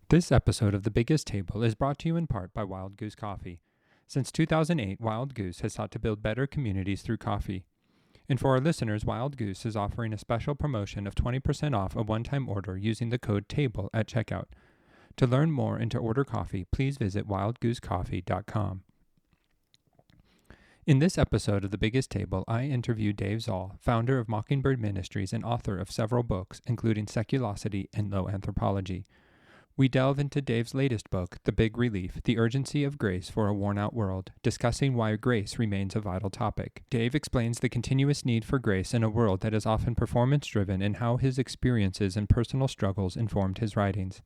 This episode of The Biggest Table is brought to you in part by Wild Goose Coffee. Since 2008, Wild Goose has sought to build better communities through coffee. And for our listeners, Wild Goose is offering a special promotion of 20% off a one-time order using the code TABLE at checkout. To learn more and to order coffee, please visit wildgoosecoffee.com. In this episode of The Biggest Table, I interview Dave Zahl, founder of Mockingbird Ministries and author of several books, including Seculosity and Low Anthropology. We delve into Dave's latest book, The Big Relief, The Urgency of Grace for a Worn-Out World, discussing why grace remains a vital topic. Dave explains the continuous need for grace in a world that is often performance-driven and how his experiences and personal struggles informed his writings.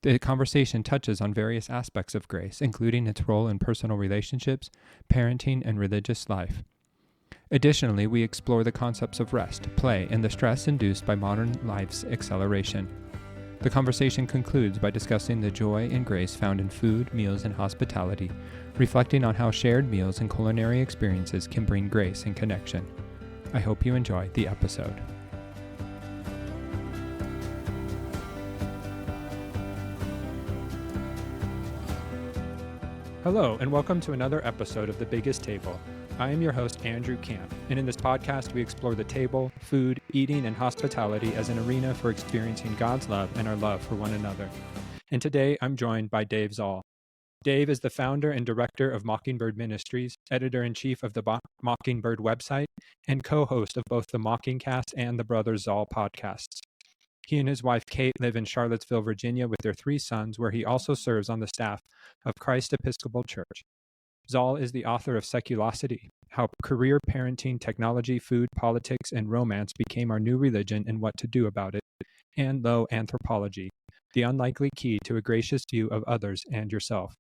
The conversation touches on various aspects of grace, including its role in personal relationships, parenting, and religious life. Additionally, we explore the concepts of rest, play, and the stress induced by modern life's acceleration. The conversation concludes by discussing the joy and grace found in food, meals, and hospitality, reflecting on how shared meals and culinary experiences can bring grace and connection. I hope you enjoy the episode. Hello, and welcome to another episode of The Biggest Table. I am your host, Andrew Camp, and in this podcast, we explore the table, food, eating, and hospitality as an arena for experiencing God's love and our love for one another. And today, I'm joined by Dave Zahl. Dave is the founder and director of Mockingbird Ministries, editor-in-chief of the Mockingbird website, and co-host of both the Mockingcast and the Brothers Zahl podcasts. He and his wife, Kate, live in Charlottesville, Virginia, with their 3 sons, where he also serves on the staff of Christ Episcopal Church. Zahl is the author of Seculosity, How Career, Parenting, Technology, Food, Politics, and Romance Became Our New Religion and What to Do About It, and Low Anthropology, The Unlikely Key to a Gracious View of Others and Yourself.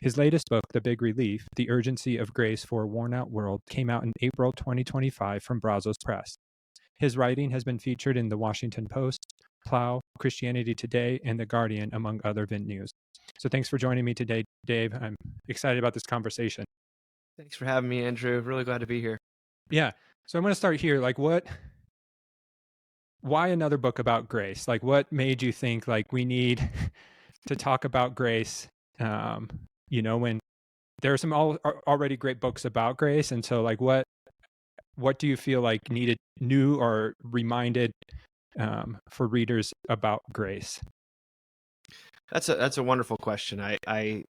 His latest book, The Big Relief, The Urgency of Grace for a Worn-Out World, came out in April 2025 from Brazos Press. His writing has been featured in The Washington Post, Plow, Christianity Today, and The Guardian, among other venues. So thanks for joining me today, Dave. I'm excited about this conversation. Thanks for having me, Andrew. Really glad to be here. Yeah. So I'm going to start here. Why another book about grace? What made you think we need to talk about grace? When there are some already great books about grace. And so what do you feel needed new or reminded for readers about grace? That's a wonderful question. And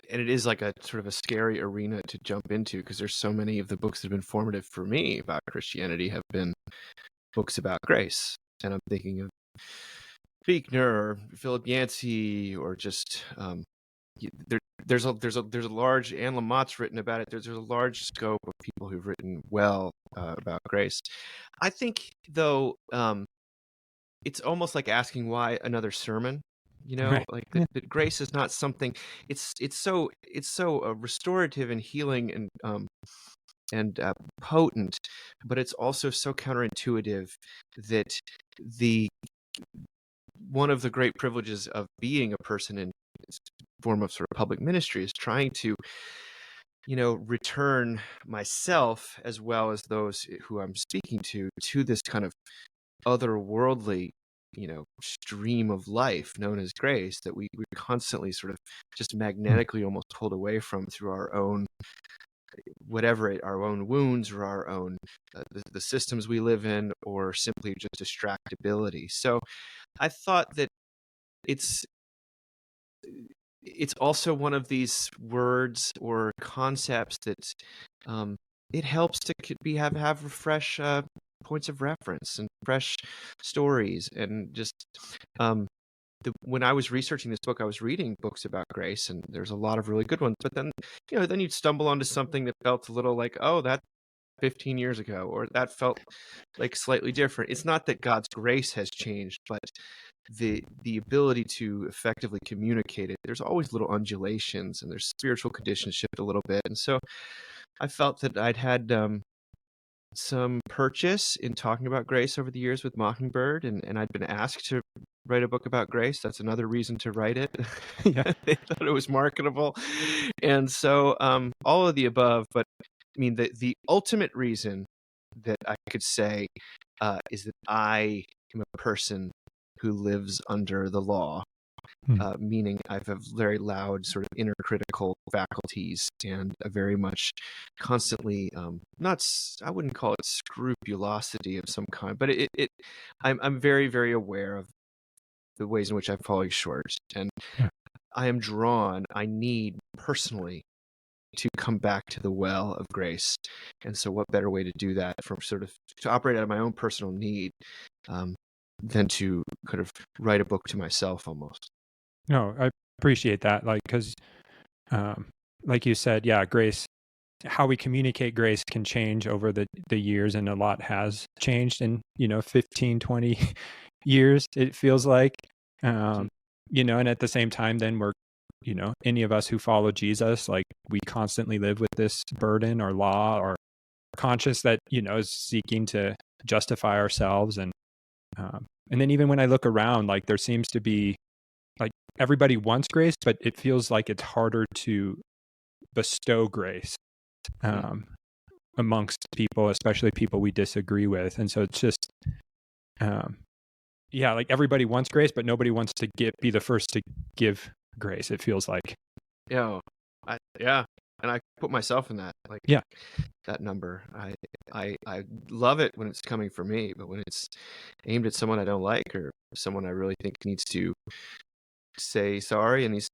it is like a sort of a scary arena to jump into because there's so many of the books that have been formative for me about Christianity have been books about grace. And I'm thinking of Buechner or Philip Yancey or just there's a large, Anne Lamott's written about it. There's a large scope of people who've written well about grace. I think though it's almost like asking why another sermon. Right. That grace is not something. It's so restorative and healing and potent, but it's also so counterintuitive that one of the great privileges of being a person in form of sort of public ministry is trying to return myself as well as those who I'm speaking to this kind of otherworldly stream of life known as grace that we constantly sort of just magnetically almost pulled away from through our own our own wounds or our own the systems we live in or simply just distractibility. So I thought that it's also one of these words or concepts that it helps to have fresh points of reference and fresh stories. And just when I was researching this book, I was reading books about grace, and there's a lot of really good ones. But then then you'd stumble onto something that felt a little like, oh, that 15 years ago, or that felt like slightly different. It's not that God's grace has changed, but the ability to effectively communicate it, there's always little undulations, and there's spiritual conditions shift a little bit. And so I felt that I'd had some purchase in talking about grace over the years with Mockingbird, and I'd been asked to write a book about grace. That's another reason to write it. Yeah. They thought it was marketable. And so all of the above, but I mean, the ultimate reason that I could say is that I am a person who lives under the law Hmm. meaning I have very loud sort of inner critical faculties and a very much constantly I wouldn't call it scrupulosity of some kind, but I'm very, very aware of the ways in which I'm falling short, and Yeah. I need personally to come back to the well of grace. And so what better way to do that from sort of to operate out of my own personal need um, than to kind of write a book to myself almost. No, I appreciate that. Like, because, um, like you said, yeah, grace, how we communicate grace can change over the years, and a lot has changed in, 15, 20 years, it feels like. Um, and at the same time, then we're, any of us who follow Jesus, like we constantly live with this burden or law or conscience that, is seeking to justify ourselves. And then even when I look around, like there seems to be like everybody wants grace, but it feels like it's harder to bestow grace um, amongst people, especially people we disagree with. And so it's just, um, yeah, like everybody wants grace, but nobody wants to be the first to give grace. It feels like, Yeah, yeah, and I put myself in that yeah, that number. I love it when it's coming for me, but when it's aimed at someone I don't like or someone I really think needs to say sorry in these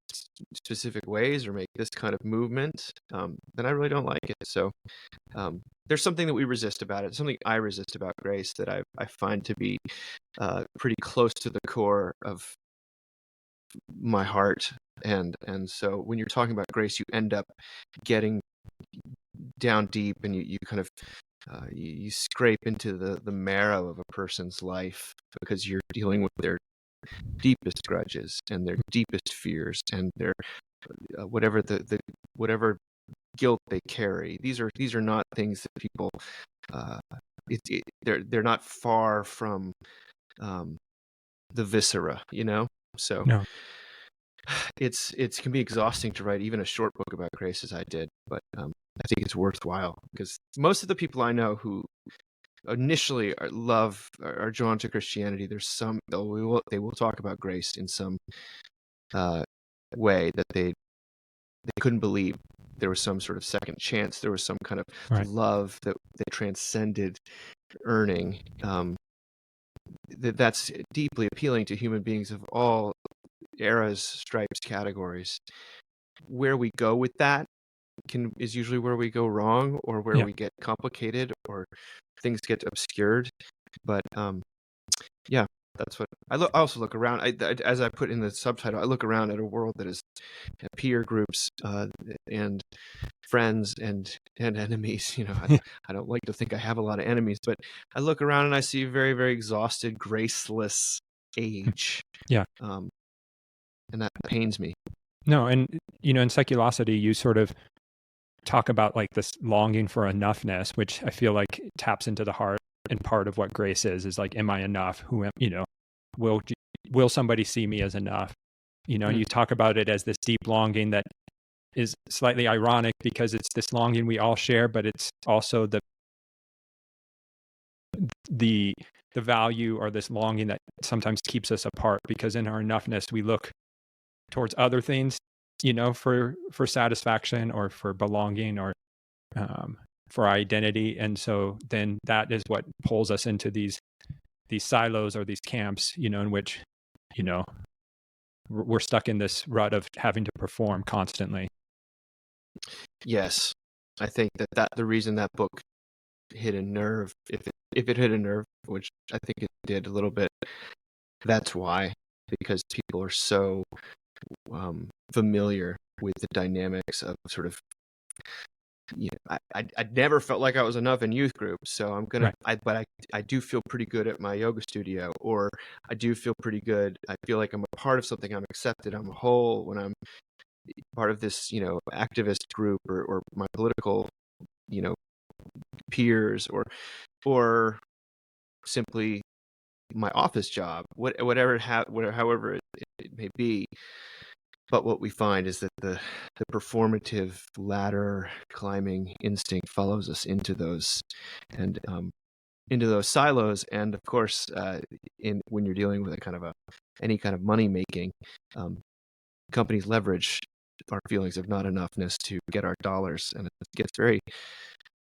specific ways or make this kind of movement, then I really don't like it. So there's something that we resist about it, something I resist about grace that I find to be pretty close to the core of my heart. And so when you're talking about grace, you end up getting down deep and you kind of you scrape into the marrow of a person's life because you're dealing with their deepest grudges and their deepest fears and their whatever whatever guilt they carry. These are not things that people uh, they're not far from um, the viscera, So no, it can be exhausting to write even a short book about grace as I did, but I think it's worthwhile because most of the people I know who initially are drawn to Christianity, there's some they will talk about grace in some way that they couldn't believe there was some sort of second chance. There was some kind of right. love that transcended earning. That's deeply appealing to human beings of all eras, stripes, categories. Where we go with that is usually where we go wrong, or where Yeah. we get complicated, or things get obscured. But yeah, that's what I also look around. As I put in the subtitle, I look around at a world that is peer groups and friends and enemies. I don't like to think I have a lot of enemies, but I look around and I see a very, very exhausted, graceless age. Yeah. And that pains me. No, and in Seculosity, you sort of talk about like this longing for enoughness, which I feel like taps into the heart and part of what grace is like, am I enough? Who am, will somebody see me as enough? And you talk about it as this deep longing that is slightly ironic because it's this longing we all share, but it's also the value or this longing that sometimes keeps us apart, because in our enoughness we look towards other things, for satisfaction or for belonging or for identity. And so then that is what pulls us into these silos or these camps, in which, we're stuck in this rut of having to perform constantly. Yes, I think that the reason that book hit a nerve, if it hit a nerve, which I think it did a little bit, that's why, because people are so familiar with the dynamics of sort of, I never felt like I was enough in youth group, so I'm gonna, Right. but I do feel pretty good at my yoga studio, or I do feel pretty good. I feel like I'm a part of something. I'm accepted. I'm whole when I'm part of this, activist group or my political, peers, or simply my office job, however it may be. But what we find is that the performative ladder climbing instinct follows us into those, and into those silos. And of course, when you're dealing with any kind of money making, companies leverage our feelings of not enoughness to get our dollars, and it gets very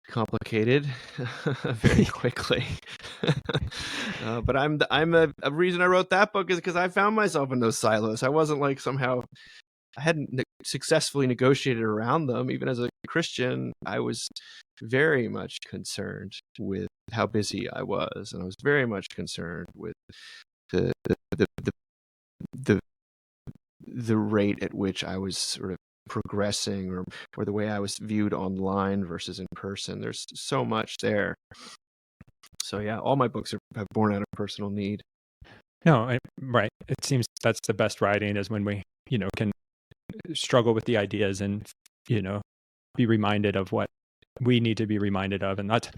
complicated very quickly. But a reason I wrote that book is because I found myself in those silos. I wasn't like somehow I hadn't successfully negotiated around them. Even as a Christian, I was very much concerned with how busy I was, and I was very much concerned with the the the the, the rate at which I was sort of progressing, or the way I was viewed online versus in person. There's so much there. So yeah, all my books have born out of personal need. No, right. It seems that's the best writing, is when we, can struggle with the ideas and, be reminded of what we need to be reminded of. And that's,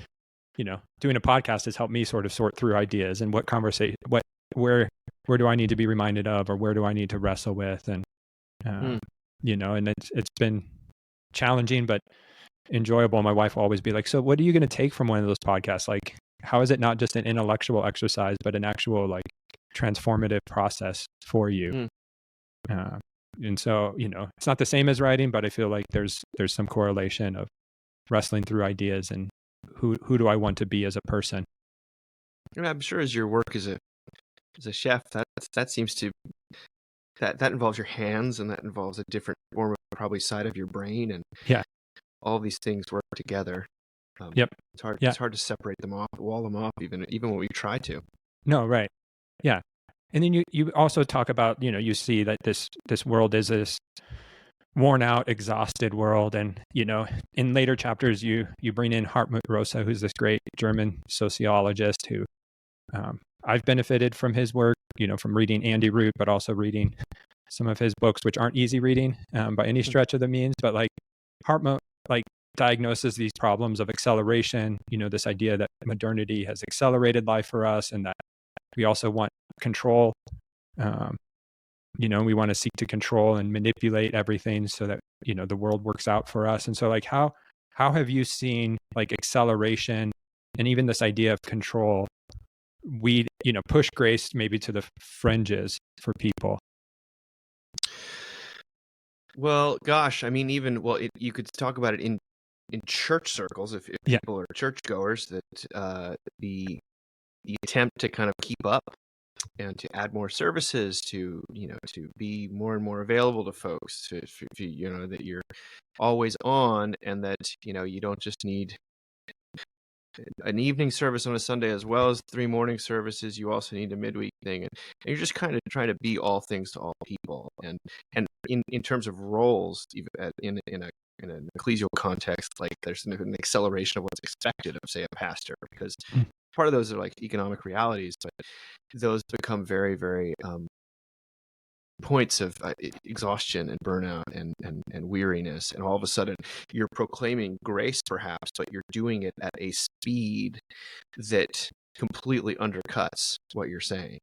doing a podcast has helped me sort of sort through ideas and where do I need to be reminded of, or where do I need to wrestle with? And, and it's been challenging, but enjoyable. My wife will always be like, so what are you going to take from one of those podcasts? Like, how is it not just an intellectual exercise, but an actual like transformative process for you? And so, it's not the same as writing, but I feel like there's some correlation of wrestling through ideas and who do I want to be as a person? I'm sure as your work as a chef, that seems to that involves your hands, and that involves a different form of probably side of your brain, and all these things work together. Yep. It's hard. It's hard to separate them off, wall them off, even when we try to. No, right. Yeah. And then you also talk about, you see that this world is this worn out, exhausted world. And, in later chapters, you bring in Hartmut Rosa, who's this great German sociologist who I've benefited from his work, from reading Andy Root, but also reading some of his books, which aren't easy reading by any stretch of the means. But like Hartmut, diagnoses these problems of acceleration, this idea that modernity has accelerated life for us, and that we also want control. We want to seek to control and manipulate everything so that, the world works out for us. And so like, how have you seen like acceleration and even this idea of control, push grace maybe to the fringes for people? Well, gosh, I mean, you could talk about it in church circles, if people are churchgoers, that the attempt to kind of keep up and to add more services, to be more and more available to folks, that you're always on, and that you don't just need an evening service on a Sunday as well as 3 morning services. You also need a midweek thing, and you're just kind of trying to be all things to all people. And in terms of roles, even in an ecclesial context, like there's an acceleration of what's expected of, say, a pastor, because part of those are like economic realities, but those become very, very points of exhaustion and burnout and weariness. And all of a sudden you're proclaiming grace perhaps, but you're doing it at a speed that completely undercuts what you're saying,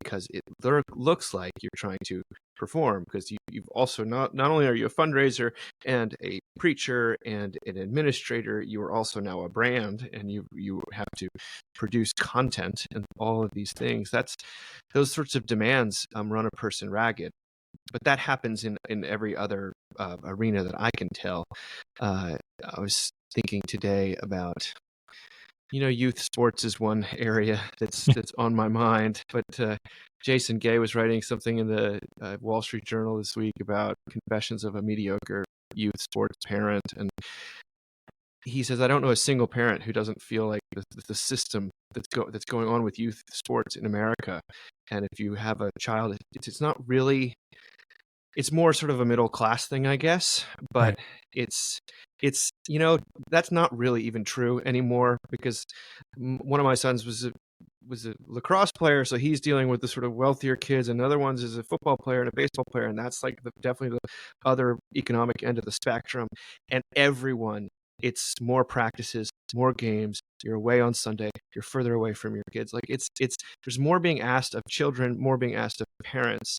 because it looks like you're trying to perform, because you've also not only are you a fundraiser and a preacher and an administrator, you are also now a brand, and you have to produce content and all of these things. Those sorts of demands run a person ragged. But that happens in every other arena that I can tell. I was thinking today about, youth sports is one area that's on my mind. But Jason Gay was writing something in the Wall Street Journal this week about confessions of a mediocre youth sports parent, and he says, I don't know a single parent who doesn't feel like the system that's going on with youth sports in America. And if you have a child, it's not really. It's more sort of a middle class thing, I guess, but it's that's not really even true anymore, because one of my sons was a lacrosse player, so he's dealing with the sort of wealthier kids, and other ones is a football player and a baseball player, and that's like definitely the other economic end of the spectrum. And everyone, it's more practices, more games. You're away on Sunday. You're further away from your kids. Like it's there's more being asked of children, more being asked of parents,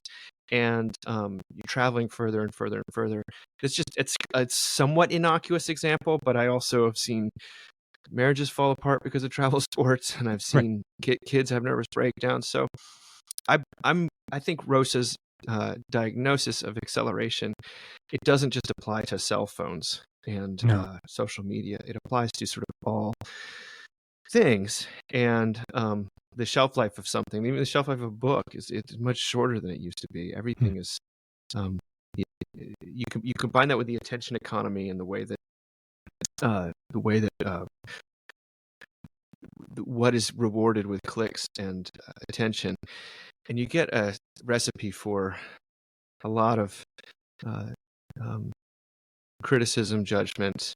and you're traveling further and further and further. It's somewhat innocuous example, but I also have seen marriages fall apart because of travel sports, and I've Right. seen kids have nervous breakdowns. So I think Rosa's diagnosis of acceleration, it doesn't just apply to cell phones and No. social media. It applies to sort of all things, and the shelf life of something, even the shelf life of a book, it's much shorter than it used to be. Mm. Everything is um, you combine that with the attention economy and the way that what is rewarded with clicks and attention, and you get a recipe for a lot of uh, um, criticism, judgment,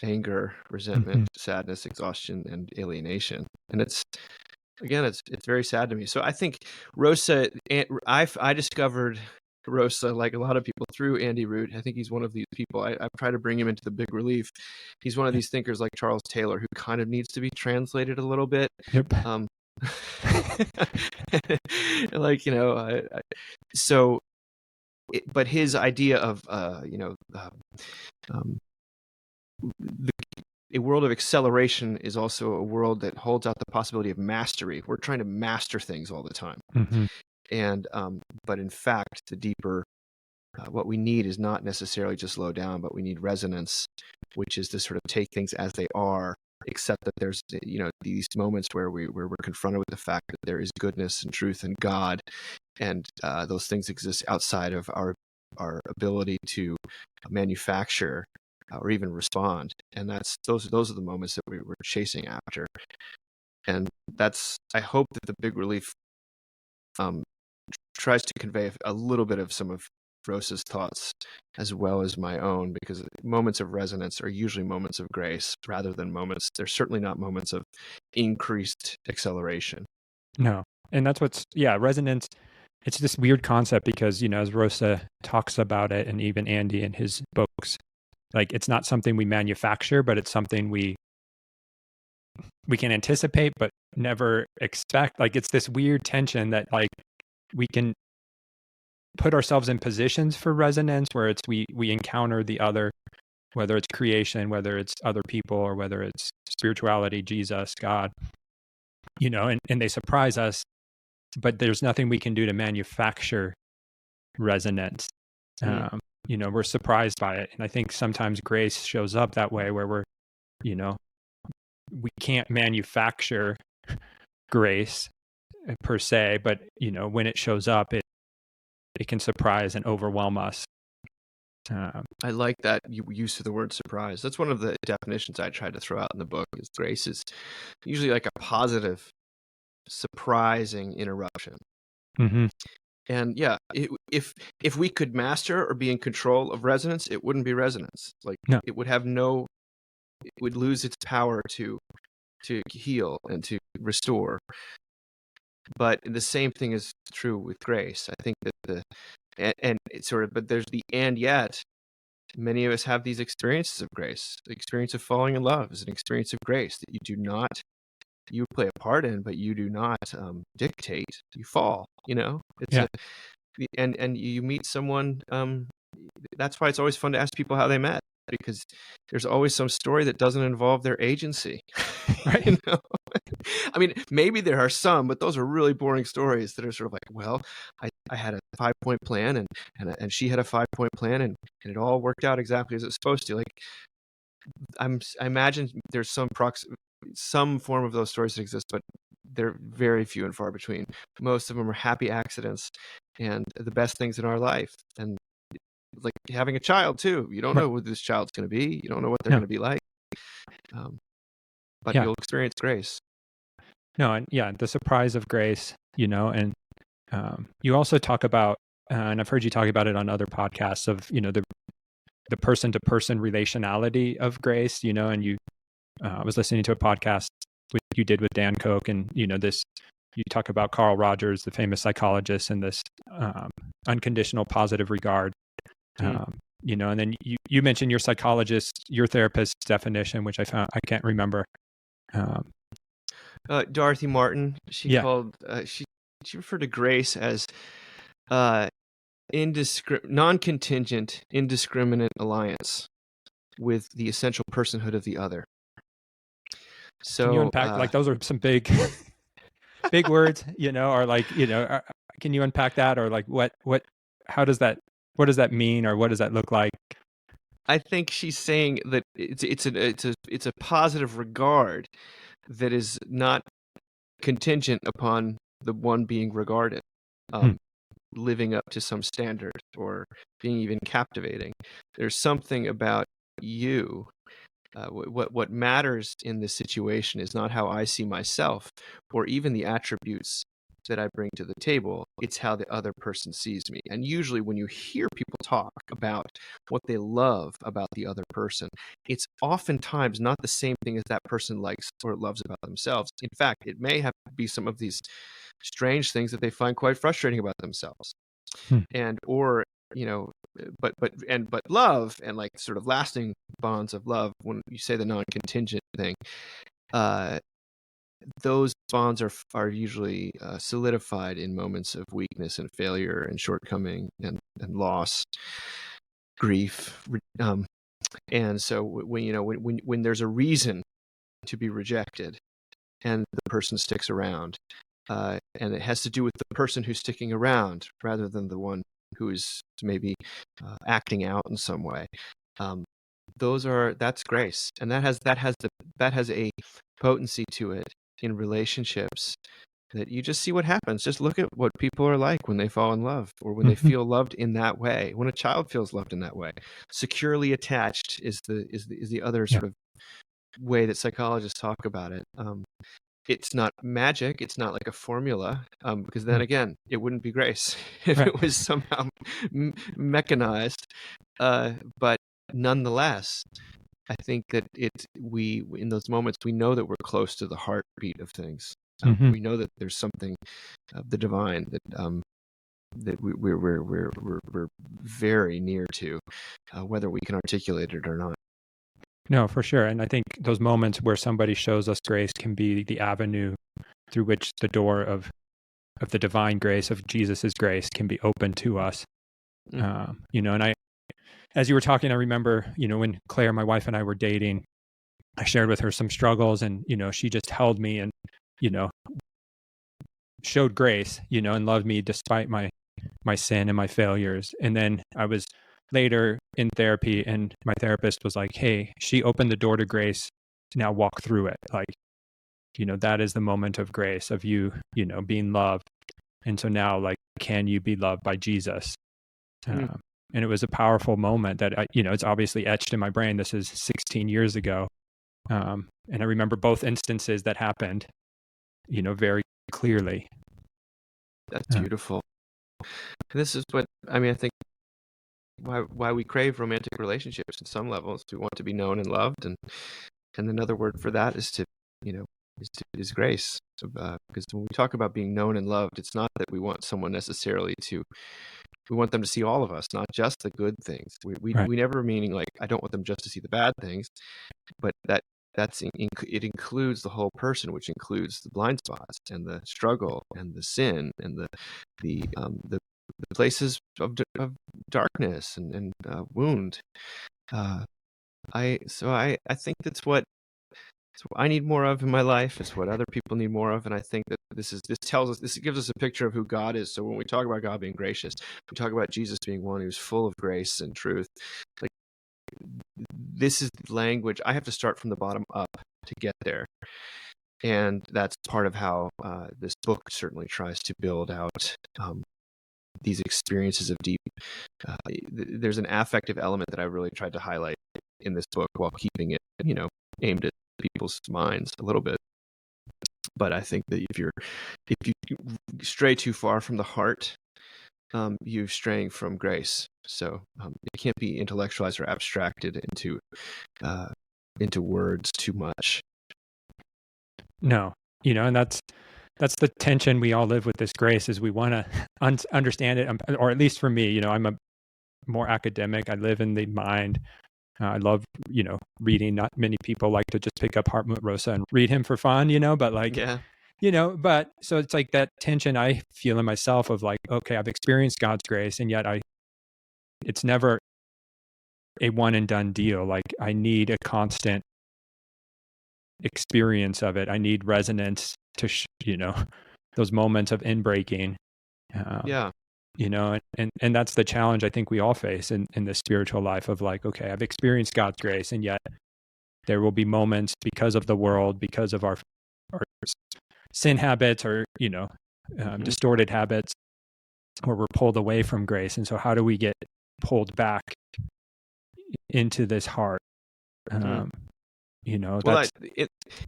anger, resentment, Mhm. sadness, exhaustion, and alienation. And it's very sad to me. So I think Rosa, I discovered Rosa, like a lot of people, through Andy Root. I think he's one of these people. I've tried to bring him into the big relief. He's one of these thinkers like Charles Taylor, who kind of needs to be translated a little bit. Yep. Like, so, but his idea of, a world of acceleration is also a world that holds out the possibility of mastery. We're trying to master things all the time. Mm-hmm. And, but in fact, the deeper, what we need is not necessarily just slow down, but we need resonance, which is to sort of take things as they are, accept that there's, these moments where we're confronted with the fact that there is goodness and truth and God, and those things exist outside of our ability to manufacture or even respond. And those are the moments that we're chasing after. And I hope that the big relief tries to convey a little bit of some of Rosa's thoughts as well as my own, because moments of resonance are usually moments of grace rather than they're certainly not moments of increased acceleration. No. And that's resonance. It's this weird concept because, as Rosa talks about it, and even Andy in his books, like, it's not something we manufacture, but it's something we can anticipate, but never expect. Like, it's this weird tension that, like, we can put ourselves in positions for resonance where it's we encounter the other, whether it's creation, whether it's other people, or whether it's spirituality, Jesus, God, and they surprise us, but there's nothing we can do to manufacture resonance. We're surprised by it. And I think sometimes grace shows up that way, where we're, we can't manufacture grace per se, but, when it shows up, it can surprise and overwhelm us. I like that use of the word surprise. That's one of the definitions I tried to throw out in the book, is grace is usually like a positive, surprising interruption. Mm-hmm. And yeah, if we could master or be in control of resonance, it wouldn't be resonance. Like, No. it would lose its power to heal and to restore. But the same thing is true with grace. I think that but there's the and yet. Many of us have these experiences of grace. The experience of falling in love is an experience of grace that you play a part in, but you do not dictate. You fall. And you meet someone. That's why it's always fun to ask people how they met, because there's always some story that doesn't involve their agency. Right. I mean, maybe there are some, but those are really boring stories that are sort of like, well, I had a 5-point plan, and she had a 5-point plan, and it all worked out exactly as it's supposed to. Like, I imagine there's some form of those stories that exist, but they're very few and far between. Most of them are happy accidents and the best things in our life. And like having a child too, you don't know who this child's going to be. You don't know what they're going to be like. But you'll experience grace. No, and the surprise of grace, and you also talk about, and I've heard you talk about it on other podcasts, of, the person-to-person relationality of grace, and I was listening to a podcast you did with Dan Koch, and, you talk about Carl Rogers, the famous psychologist, and this unconditional positive regard. And then you mentioned your therapist's definition, which I can't remember. Dorothy Martin, she referred to grace as non-contingent, indiscriminate alliance with the essential personhood of the other. Can you So unpack, like, those are some big, big words, or like, can you unpack that, or like how does that, what does that mean, or what does that look like? I think she's saying that it's a positive regard that is not contingent upon the one being regarded, Hmm. um, living up to some standard or being even captivating. There's something about you. What matters in this situation is not how I see myself or even the attributes that I bring to the table. It's how the other person sees me. And usually, when you hear people talk about what they love about the other person, it's oftentimes not the same thing as that person likes or loves about themselves. In fact, it may have to be some of these strange things that they find quite frustrating about themselves, Hmm. and or but love and like sort of lasting bonds of love, when you say the non-contingent thing, uh those bonds are usually solidified in moments of weakness and failure and shortcoming and loss, grief, and so when there's a reason to be rejected and the person sticks around, and it has to do with the person who's sticking around rather than the one who is maybe acting out in some way. Um, that's grace, and that has a potency to it in relationships, that you just see what happens. Just look at what people are like when they fall in love or when they Mhm. feel loved in that way. When a child feels loved in that way, securely attached is the other Yeah. sort of way that psychologists talk about it. It's not magic. It's not like a formula, because then Hmm. again, it wouldn't be grace if Right. it was somehow mechanized. But nonetheless, I think that we in those moments we know that we're close to the heartbeat of things. Hmm. We know that there's something of the divine that we're very near to, whether we can articulate it or not. No, for sure. And I think those moments where somebody shows us grace can be the avenue through which the door of the divine grace, of Jesus's grace, can be open to us. Mm. And as you were talking, I remember, when Claire, my wife, and I were dating, I shared with her some struggles, and, she just held me and, you know, showed grace, and loved me despite my sin and my failures. And then I was later in therapy, and my therapist was like, "Hey, she opened the door to grace. Now walk through it. Like, that is the moment of grace, of you, being loved. And so now, like, can you be loved by Jesus?" Mm. And it was a powerful moment that it's obviously etched in my brain. This is 16 years ago. And I remember both instances that happened, very clearly. That's Uh, beautiful. This is what I mean. I think why we crave romantic relationships at some levels. We want to be known and loved, and another word for that is to you know is grace. So, because when we talk about being known and loved, it's not that we want someone necessarily to. We want them to see all of us, not just the good things. right. We never meaning like I don't want them just to see the bad things, but it includes the whole person, which includes the blind spots and the struggle and the sin and the places of darkness and wound. Uh, I think it's what I need more of in my life. It's what other people need more of, and I think that this gives us a picture of who God is. So when we talk about God being gracious, we talk about Jesus being one who's full of grace and truth. Like, this is language. I have to start from the bottom up to get there, and that's part of how this book certainly tries to build out these experiences of deep. There's an affective element that I really tried to highlight in this book while keeping it, aimed at people's minds a little bit. But I think that if you stray too far from the heart, you're straying from grace. So it can't be intellectualized or abstracted into words too much. No, and that's the tension we all live with this grace, is we want to understand it, or at least for me, I'm a more academic. I live in the mind. I love, reading. Not many people like to just pick up Hartmut Rosa and read him for fun, but like, Yeah. but so it's like that tension I feel in myself of like, okay, I've experienced God's grace, and yet it's never a one and done deal. Like, I need a constant experience of it. I need resonance to, those moments of inbreaking. Yeah. And that's the challenge I think we all face in the spiritual life of like, okay, I've experienced God's grace, and yet there will be moments because of the world, because of our sin habits, or, distorted habits, where we're pulled away from grace. And so how do we get pulled back into this heart? Well, That's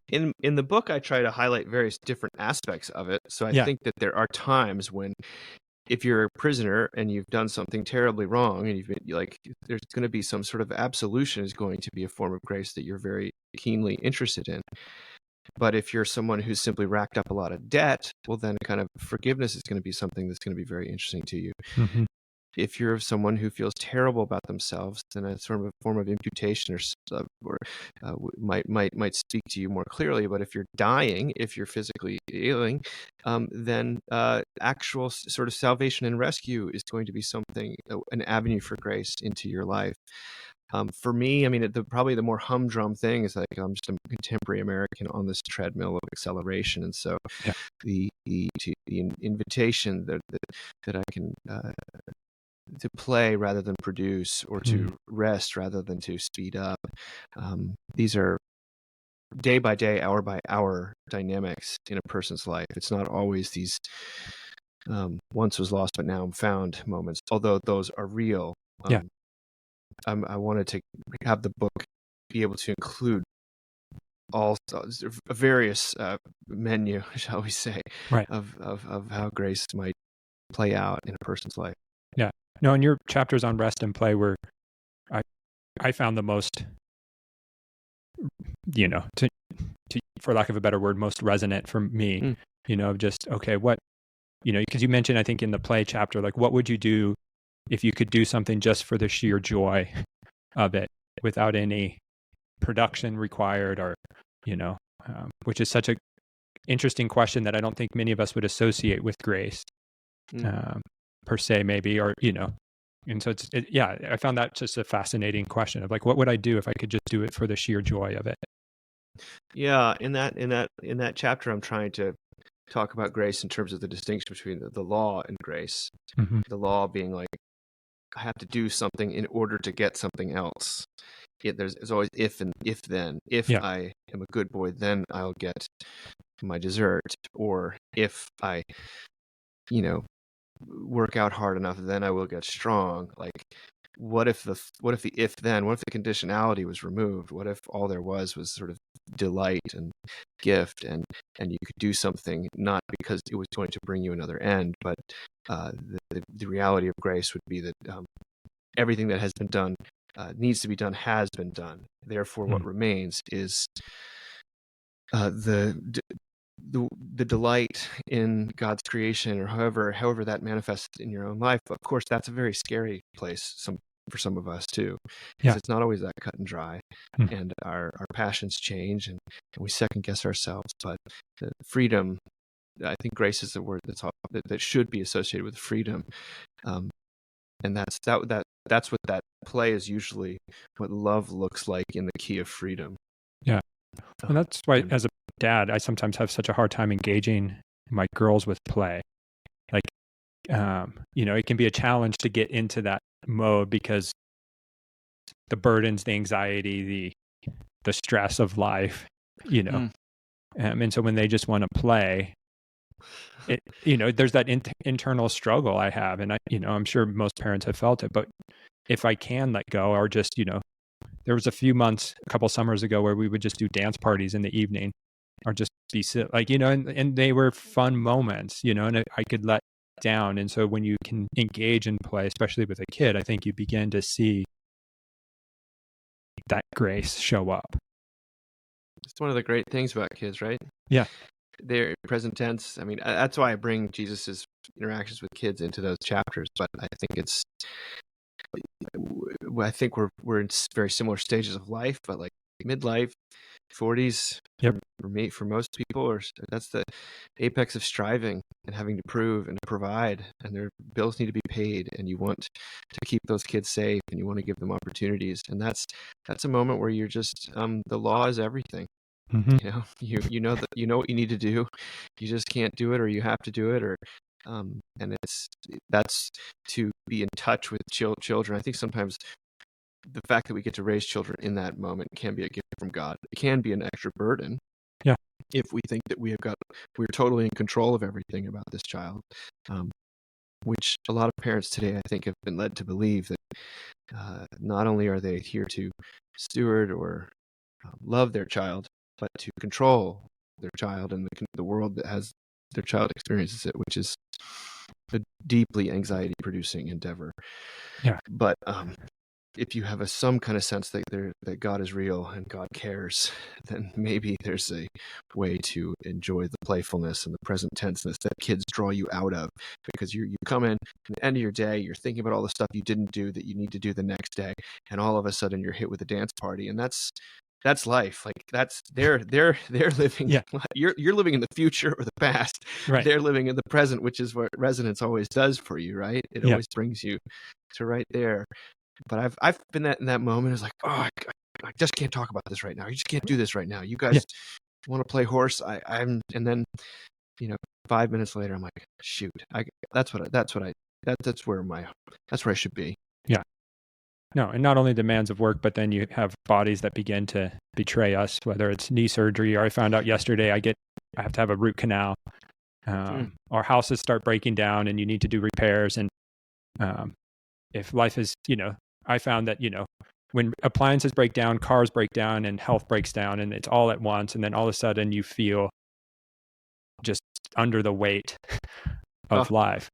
in the book, I try to highlight various different aspects of it. So I think that there are times when, if you're a prisoner and you've done something terribly wrong, and there's going to be some sort of absolution is going to be a form of grace that you're very keenly interested in. But if you're someone who's simply racked up a lot of debt, well, then kind of forgiveness is going to be something that's going to be very interesting to you. mm-hmm. If you're someone who feels terrible about themselves, then a sort of a form of imputation might speak to you more clearly. But if you're dying, if you're physically ailing, then actual sort of salvation and rescue is going to be something, an avenue for grace into your life. For me, I mean, probably the more humdrum thing is like, I'm just a contemporary American on this treadmill of acceleration, and so the invitation that I can to play rather than produce, or to rest rather than to speed up. These are day by day, hour by hour dynamics in a person's life. It's not always these once was lost but now I'm found moments, although those are real. I wanted to have the book be able to include all a various menu, shall we say, of how grace might play out in a person's life. Yeah. No, and your chapters on rest and play were, I found the most, to for lack of a better word, most resonant for me. Just, okay, what, because you mentioned, I think in the play chapter, like, what would you do if you could do something just for the sheer joy of it, without any production required, or, which is such a interesting question that I don't think many of us would associate with grace, per se, maybe, or, and so I found that just a fascinating question of like, what would I do if I could just do it for the sheer joy of it? Yeah, in that chapter, I'm trying to talk about grace in terms of the distinction between the law and grace. The law being like, I have to do something in order to get something else. There's always if and if then. If I am a good boy, then I'll get my dessert. Or if I, work out hard enough, then I will get strong. Like, what if the if then? What if the conditionality was removed? What if all there was sort of delight and gift, and you could do something not because it was going to bring you another end, but the reality of grace would be that everything that has been done, needs to be done, has been done. Therefore, what remains is the delight in God's creation, or however that manifests in your own life. Of course, that's a very scary place for some of us too, because it's not always that cut and dry, and our passions change, and we second guess ourselves. But the freedom, I think grace is the word that should be associated with freedom, and that's what that play is usually what love looks like in the key of freedom. Yeah. And that's why, as a dad, I sometimes have such a hard time engaging my girls with play. Like, it can be a challenge to get into that mode because the burdens, the anxiety, the stress of life, and so when they just want to play, there's that internal struggle I have, and I'm sure most parents have felt it. But if I can let go, or just, there was a couple summers ago, where we would just do dance parties in the evening, or just be like, and they were fun moments, and I could let down. And so when you can engage in play, especially with a kid, I think you begin to see that grace show up. It's one of the great things about kids, right? Yeah. They're present tense. I mean, that's why I bring Jesus's interactions with kids into those chapters. But I think we're in very similar stages of life, but like midlife, 40s, for most people, that's the apex of striving and having to prove and to provide, and their bills need to be paid, and you want to keep those kids safe, and you want to give them opportunities, and that's a moment where you're just the law is everything. Hmm. You know what you need to do. You just can't do it, or you have to do it, or and that's to be in touch with children. I think sometimes the fact that we get to raise children in that moment can be a gift from God. It can be an extra burden. Yeah. If we think that we're totally in control of everything about this child, which a lot of parents today, I think, have been led to believe that not only are they here to steward or love their child, but to control their child and the world that has their child experiences it, which is a deeply anxiety-producing endeavor. Yeah. But if you have some kind of sense that God is real and God cares, then maybe there's a way to enjoy the playfulness and the present tenseness that kids draw you out of, because you come in at the end of your day, you're thinking about all the stuff you didn't do that you need to do the next day, and all of a sudden you're hit with a dance party, and that's life. Like they're living. Yeah. You're living in the future or the past. Right. They're living in the present, which is what resonance always does for you, right? It Yeah. always brings you to right there. But I've been in that moment. It's like, oh, I just can't talk about this right now. You just can't do this right now. You guys want to play horse? And then 5 minutes later, I'm like, shoot, that's where I should be. Yeah. No, and not only demands of work, but then you have bodies that begin to betray us, whether it's knee surgery, or I found out yesterday I have to have a root canal. Or houses start breaking down and you need to do repairs. And if life is, I found that, when appliances break down, cars break down, and health breaks down, and it's all at once, and then all of a sudden you feel just under the weight of life.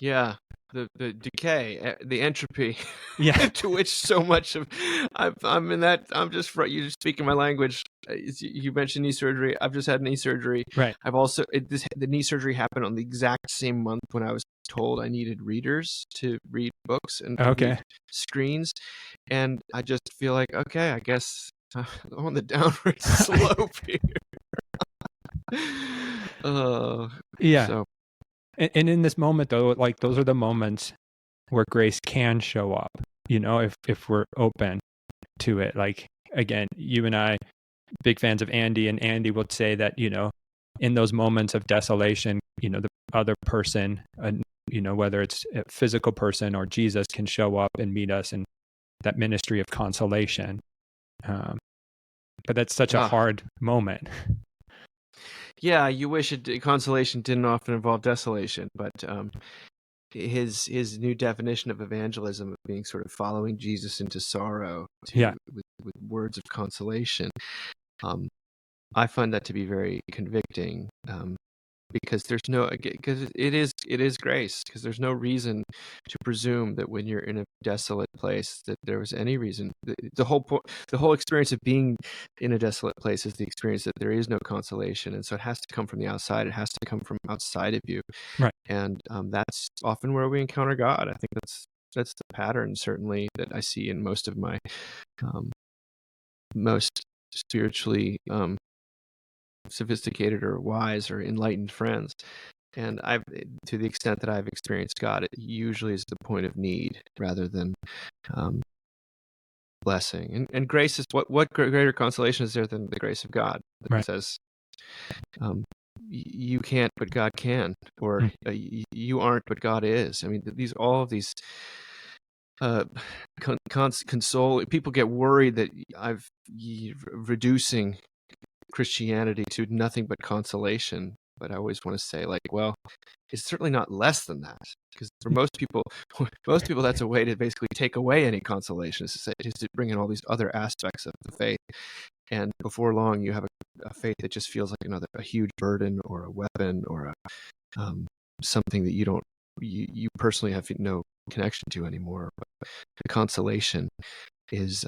Yeah. The decay, the entropy, Yeah. to which so much of I'm in that. I'm just you're speaking my language. You mentioned knee surgery. I've just had knee surgery. Right. I've also the knee surgery happened on the exact same month when I was told I needed readers to read books and to read screens, and I just feel like, okay, I guess I'm on the downward slope here. Yeah. So. And in this moment, though, like those are the moments where grace can show up, if we're open to it. Like, again, you and I, big fans of Andy, and Andy would say that, in those moments of desolation, the other person, whether it's a physical person or Jesus, can show up and meet us in that ministry of consolation. But that's such a hard moment. Yeah, you wish consolation didn't often involve desolation, but his new definition of evangelism, of being sort of following Jesus into sorrow with words of consolation, I find that to be very convicting, because it is grace, because there's no reason to presume that when you're in a desolate place that there was any reason. The whole experience of being in a desolate place is the experience that there is no consolation, and so it has to come from the outside. It has to come from outside of you, right? And that's often where we encounter God. I think that's the pattern, certainly, that I see in most of my most spiritually sophisticated or wise or enlightened friends. And to the extent that I've experienced God, it usually is the point of need rather than blessing. And grace is what greater consolation is there than the grace of God that says, you can't, but God can, or you aren't, but God is. I mean, all of these console. People get worried that I've reducing Christianity to nothing but consolation, but I always want to say, like, well, it's certainly not less than that, because for most people that's a way to basically take away any consolation, is to bring in all these other aspects of the faith, and before long you have a faith that just feels like a huge burden or a weapon or something that you personally have no connection to anymore. But the consolation is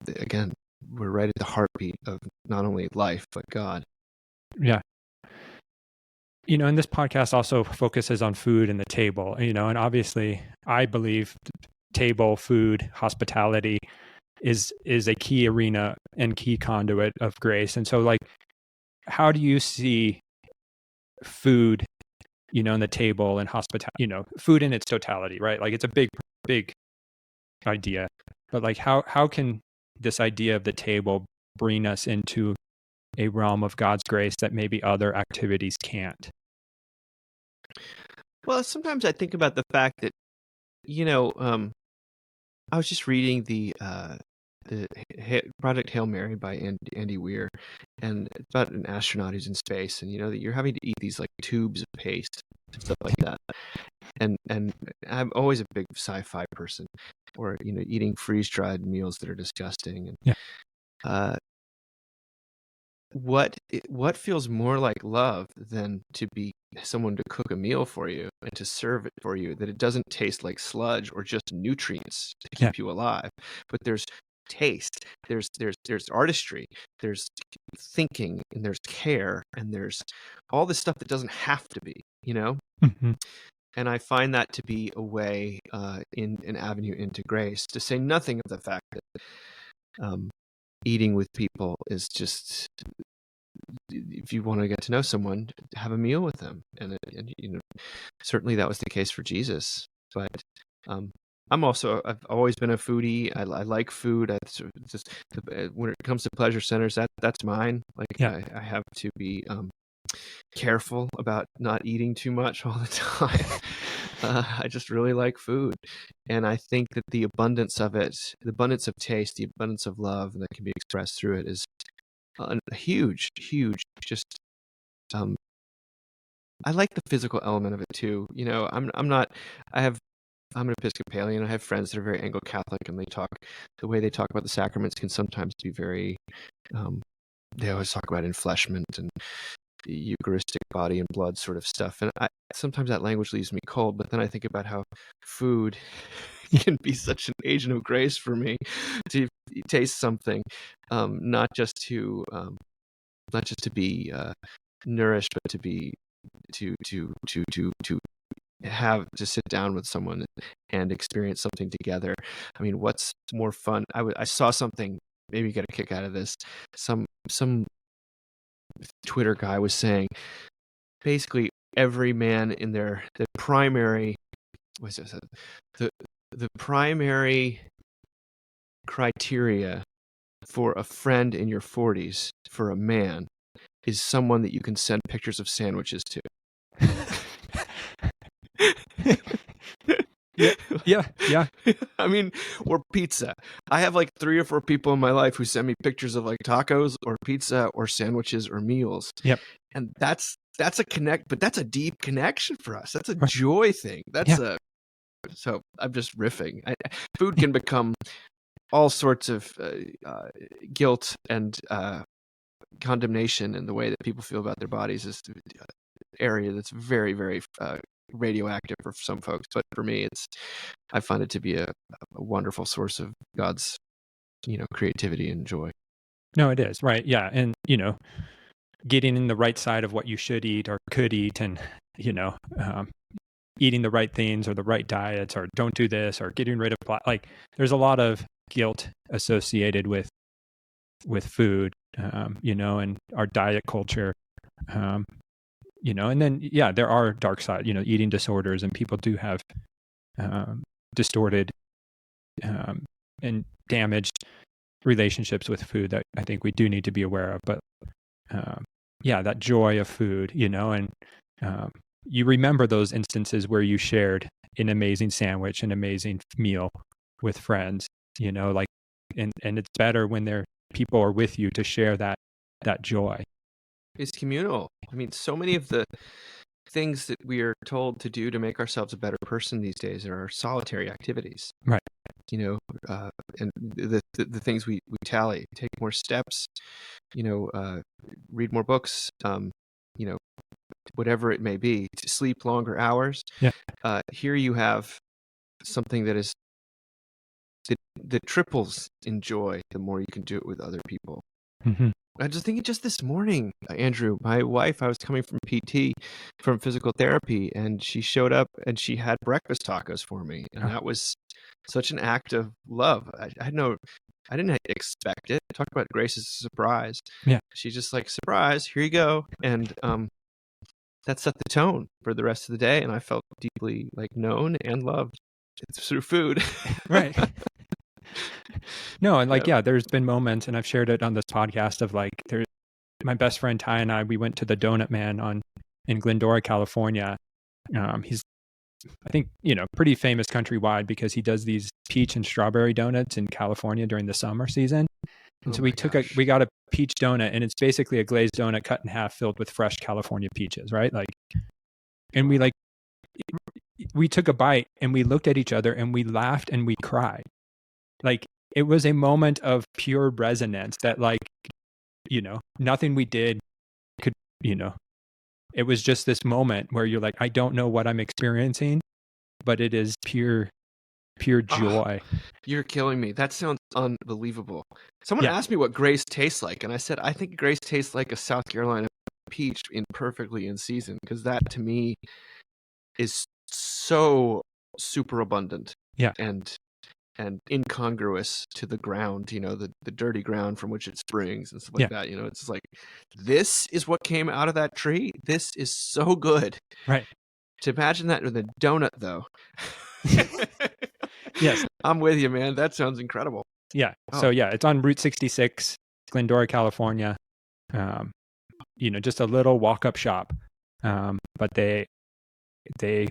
again, we're right at the heartbeat of not only life, but God. Yeah. And this podcast also focuses on food and the table, and obviously I believe table, food, hospitality is a key arena and key conduit of grace. And so, like, how do you see food, in the table and hospitality, food in its totality, right? Like, it's a big idea, but like, how can this idea of the table bring us into a realm of God's grace that maybe other activities can't. Well, sometimes I think about the fact that, you know, I was just reading the Project Hail Mary by Andy Weir, and it's about an astronaut who's in space, and that you're having to eat these like tubes of paste and stuff like that. And I'm always a big sci-fi person, or eating freeze-dried meals that are disgusting. And Yeah. what feels more like love than to be someone to cook a meal for you and to serve it for you, that it doesn't taste like sludge or just nutrients to keep you alive, but there's taste, there's artistry, there's thinking, and there's care, and there's all this stuff that doesn't have to be, Mm-hmm. and I find that to be a way, in an avenue into grace, to say nothing of the fact that eating with people is just, if you want to get to know someone, have a meal with them. And certainly that was the case for Jesus. But I've always been a foodie. I like food. When it comes to pleasure centers, that's mine. Like, I have to be careful about not eating too much all the time. I just really like food, and I think that the abundance of it, the abundance of taste, the abundance of love that can be expressed through it is a huge, just, I like the physical element of it too. I'm an Episcopalian. I have friends that are very Anglo-Catholic, and the way they talk about the sacraments can sometimes be very, they always talk about enfleshment and Eucharistic body and blood sort of stuff. And sometimes that language leaves me cold, but then I think about how food can be such an agent of grace for me to taste something, not just to be nourished, but to sit down with someone and experience something together. I mean, what's more fun? I saw something, maybe you get a kick out of this. Some Twitter guy was saying basically every man in the primary, what's this, the primary criteria for a friend in your 40s for a man is someone that you can send pictures of sandwiches to. Yeah. I mean, or pizza. I have like 3 or 4 people in my life who send me pictures of like tacos or pizza or sandwiches or meals. Yep. And that's a connect, but that's a deep connection for us. That's a joy thing. So I'm just riffing. Food can become all sorts of guilt and condemnation, and the way that people feel about their bodies is an area that's very, very radioactive for some folks. But for me, I find it to be a wonderful source of God's, creativity and joy. No, it is, right. Yeah. And, getting in the right side of what you should eat or could eat, and, eating the right things or the right diets, or don't do this, or getting rid of, like, there's a lot of guilt associated with food, and our diet culture, and then, there are dark side, eating disorders, and people do have distorted and damaged relationships with food that I think we do need to be aware of. But that joy of food, and you remember those instances where you shared an amazing sandwich, an amazing meal with friends, like, and it's better when people are with you to share that joy. It's communal. I mean, so many of the things that we are told to do to make ourselves a better person these days are solitary activities. Right. And the things we tally: take more steps, read more books, whatever it may be, to sleep longer hours. Yeah. Here you have something that triples in joy the more you can do it with other people. Mm-hmm. I was thinking just this morning, Andrew, my wife, I was coming from PT, from physical therapy, and she showed up and she had breakfast tacos for me. And that was such an act of love. I didn't expect it. Talk about grace as a surprise. Yeah. She's just like, surprise, here you go. And that set the tone for the rest of the day. And I felt deeply like known and loved through food. Right. No, and like, there's been moments, and I've shared it on this podcast, of like, my best friend Ty and I, we went to the Donut Man in Glendora, California. He's, I think, pretty famous countrywide because he does these peach and strawberry donuts in California during the summer season. And Oh so my gosh. we got a peach donut, and it's basically a glazed donut cut in half filled with fresh California peaches, right? Like, and we took a bite and we looked at each other and we laughed and we cried. Like, it was a moment of pure resonance that, like, nothing we did could, it was just this moment where you're like, I don't know what I'm experiencing, but it is pure joy. You're killing me. That sounds unbelievable. Someone asked me what Grace tastes like, and I said, I think Grace tastes like a South Carolina peach perfectly in season, because that to me is so super abundant. Yeah. And incongruous to the ground, the dirty ground from which it springs and stuff like that. It's like, this is what came out of that tree. This is so good. Right. To imagine that with a donut, though. Yes. I'm with you, man. That sounds incredible. Yeah. Oh. So yeah, it's on Route 66, Glendora, California. Just a little walk-up shop. But they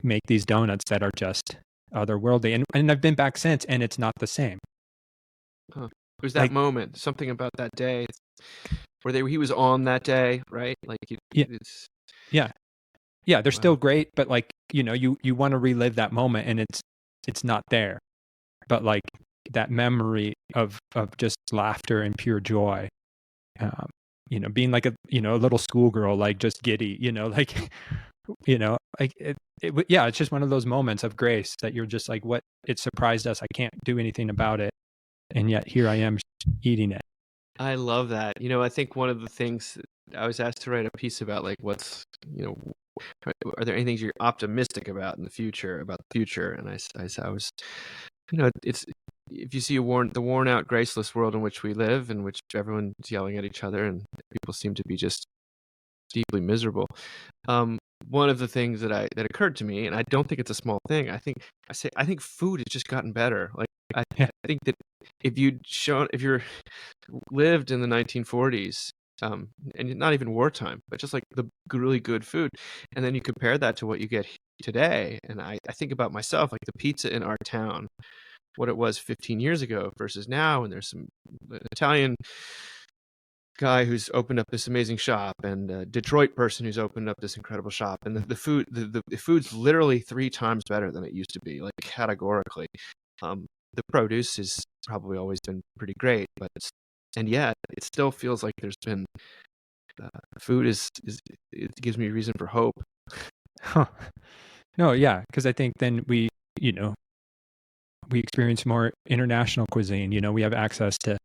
make these donuts that are just otherworldly. And I've been back since, and it's not the same. Huh. It was that moment, something about that day where he was on that day, right? Like, they're still great, but like, you want to relive that moment, and it's not there. But like that memory of just laughter and pure joy, being like a little schoolgirl, like just giddy, like, it's just one of those moments of grace that you're just like, what? It surprised us. I can't do anything about it, and yet here I am eating it. I love that. I think one of the things I was asked to write a piece about, like, what's, are there any things you're optimistic about in the future, And I was, it's, if you see the worn out, graceless world in which we live, in which everyone's yelling at each other and people seem to be just deeply miserable. One of the things that occurred to me, and I don't think it's a small thing, I think food has just gotten better. Like, I think that if you're lived in the 1940s, and not even wartime, but just like the really good food, and then you compare that to what you get today, and I think about myself, like the pizza in our town, what it was 15 years ago versus now, and there's some Italian guy who's opened up this amazing shop, and a Detroit person who's opened up this incredible shop, and the food's literally 3 times better than it used to be, like, categorically. The produce has probably always been pretty great, and yet it still feels like there's been food it gives me reason for hope. Huh. No, yeah, because I think then we experience more international cuisine. We have access to,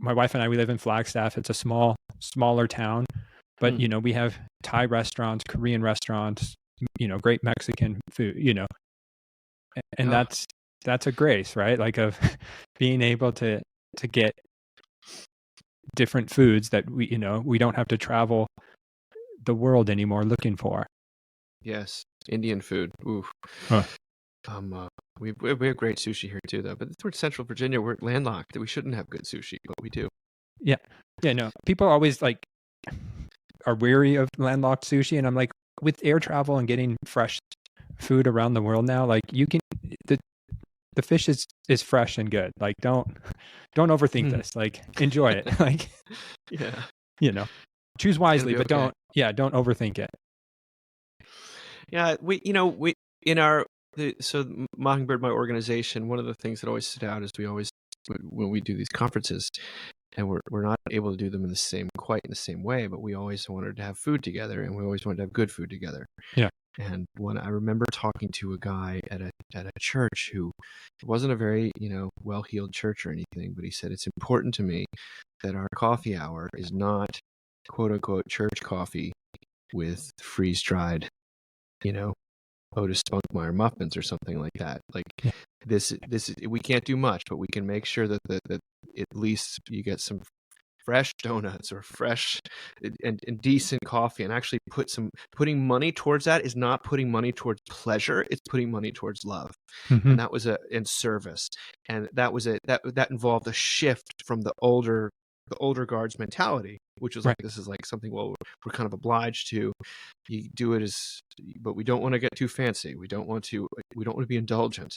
my wife and I, we live in Flagstaff. It's a smaller town, but we have Thai restaurants, Korean restaurants, great Mexican food, and that's a grace, right? Like, of being able to get different foods that we don't have to travel the world anymore looking for. Yes, Indian food. Ooh. Huh. We have great sushi here too, though. But towards Central Virginia, we're landlocked. We shouldn't have good sushi, but we do. Yeah. No. People always like are weary of landlocked sushi, and I'm like, with air travel and getting fresh food around the world now, like, you can the fish is fresh and good. Like, don't overthink this. Like, enjoy it. Like, yeah. Choose wisely, but don't overthink it. Yeah, we in our Mockingbird, my organization, one of the things that always stood out is when we do these conferences, and we're not able to do them quite in the same way, but we always wanted to have food together, and we always wanted to have good food together. Yeah. And when I remember talking to a guy at a church who wasn't a very well-heeled church or anything, but he said, it's important to me that our coffee hour is not quote unquote church coffee with freeze-dried Otis Spunkmeyer muffins or something like that. Like, this we can't do much, but we can make sure that at least you get some fresh donuts or fresh and decent coffee, and actually putting money towards that is not putting money towards pleasure, it's putting money towards love. And that was in service, and that involved a shift from the older the older guard's mentality, which was like, Right. this is like something, well, we're kind of obliged to. You do it but we don't want to get too fancy. We don't want to be indulgent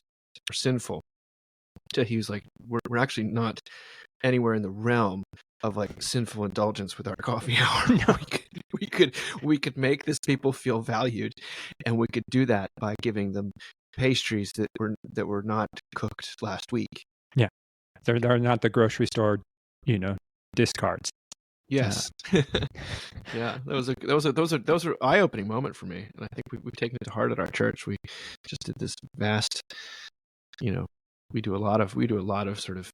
or sinful. So he was like, we're actually not anywhere in the realm of like sinful indulgence with our coffee hour. No. we could make this people feel valued, and we could do that by giving them pastries that were not cooked last week. Yeah. They're not the grocery store, discards. Yes. Yeah, those are eye-opening moment for me, and I think we've taken it to heart at our church. We just did this vast, we do a lot of sort of